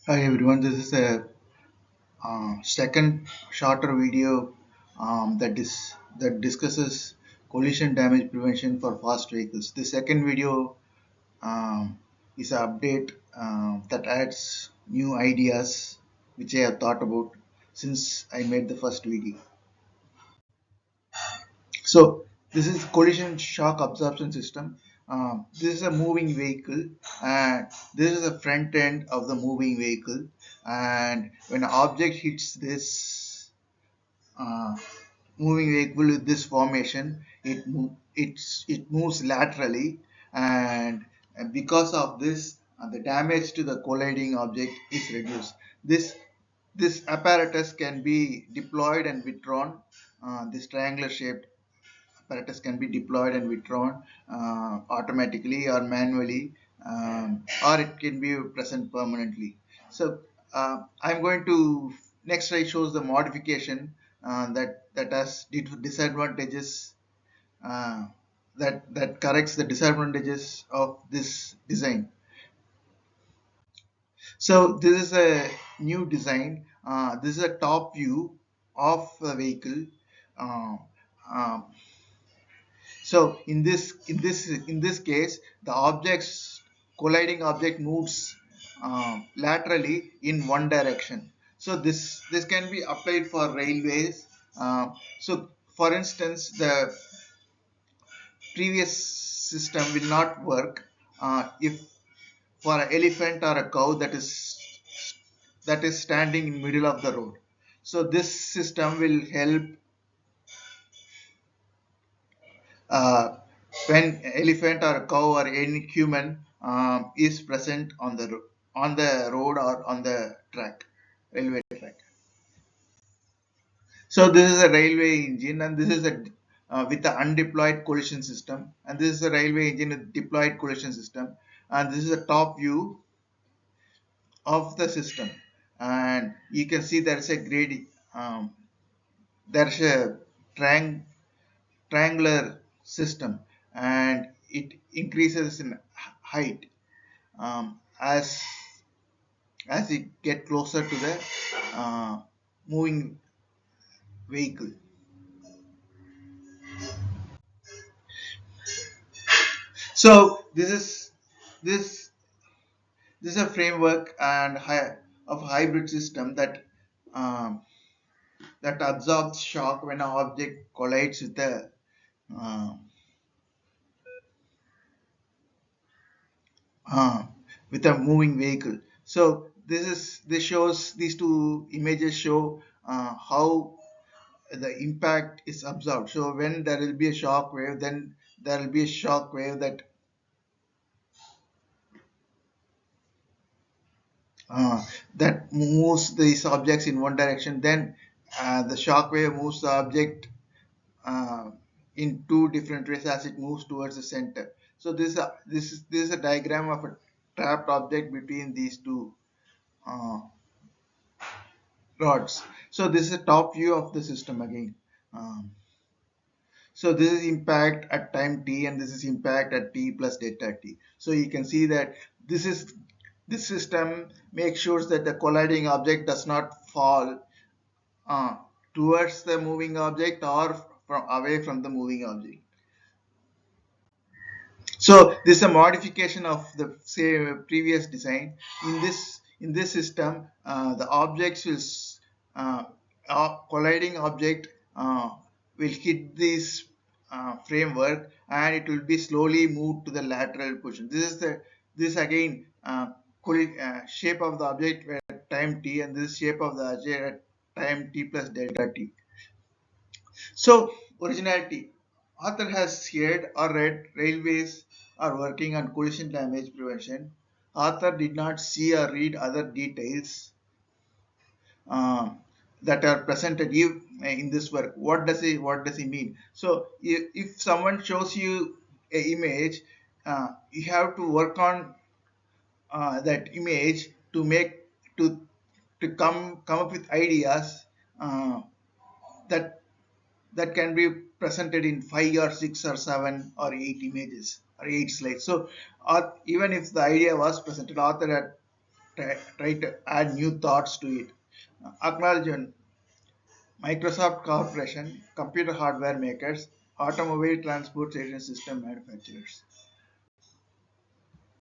Hi everyone, this is a second shorter video that discusses collision damage prevention for fast vehicles. The second video is an update that adds new ideas which I have thought about since I made the first video. So this is collision shock absorption system. This is a moving vehicle, and this is the front end of the moving vehicle. And when an object hits this uh, moving vehicle with this formation, it moves laterally, and because of this, the damage to the colliding object is reduced. This apparatus can be deployed and withdrawn. This triangular shaped apparatus can be deployed and withdrawn automatically or manually, or it can be present permanently. So I'm going to next slide shows the modification that has disadvantages, uh, that corrects the disadvantages of this design. So this is a new design. This is a top view of the vehicle. Uh, uh, So in this case, the objects colliding object moves laterally in one direction. So this can be applied for railways. So for instance, the previous system will not work if for an elephant or a cow that is standing in middle of the road. So this system will help uh, when elephant or a cow or any human is present on the road or on the railway track. So this is a railway engine, and this is a with the undeployed collision system, and this is a railway engine with deployed collision system, and this is a top view of the system, and you can see there is a grade, there's a triangular system, and it increases in height as it get closer to the moving vehicle. So this this is a framework of hybrid system um, that absorbs shock when an object collides uh, uh, with a moving vehicle. So this shows these two images show how the impact is absorbed. So when there will be a shock wave, then there will be a shock wave uh, that moves these objects in one direction. Then the shock wave moves the object uh, in two different ways as it moves towards the center. So this is a diagram of a trapped object between these two uh, rods. So this is a top view of the system again. Um, So this is impact at time t, and this is impact at t plus delta t. So you can see that this system makes sure that the colliding object does not fall uh, towards the moving object or away from the moving object. So this is a modification of the say previous design. In this system, the objects will colliding object uh, will hit this framework, and it will be slowly moved to the lateral position. This again shape of the object at time t, and this shape of the object at time t plus delta t. So, originality. Author has heard or read railways are working on collision damage prevention. Author did not see or read other details uh, that are presented in this work. What does he mean? So, if someone shows you a image, you have to work on that image to come up with ideas that that can be presented in 5 or 6 or 7 or 8 images or 8 slides. So even if the idea was presented, author had try to add new thoughts to it. Acknowledgement: Microsoft Corporation, computer hardware makers, automobile transportation system manufacturers.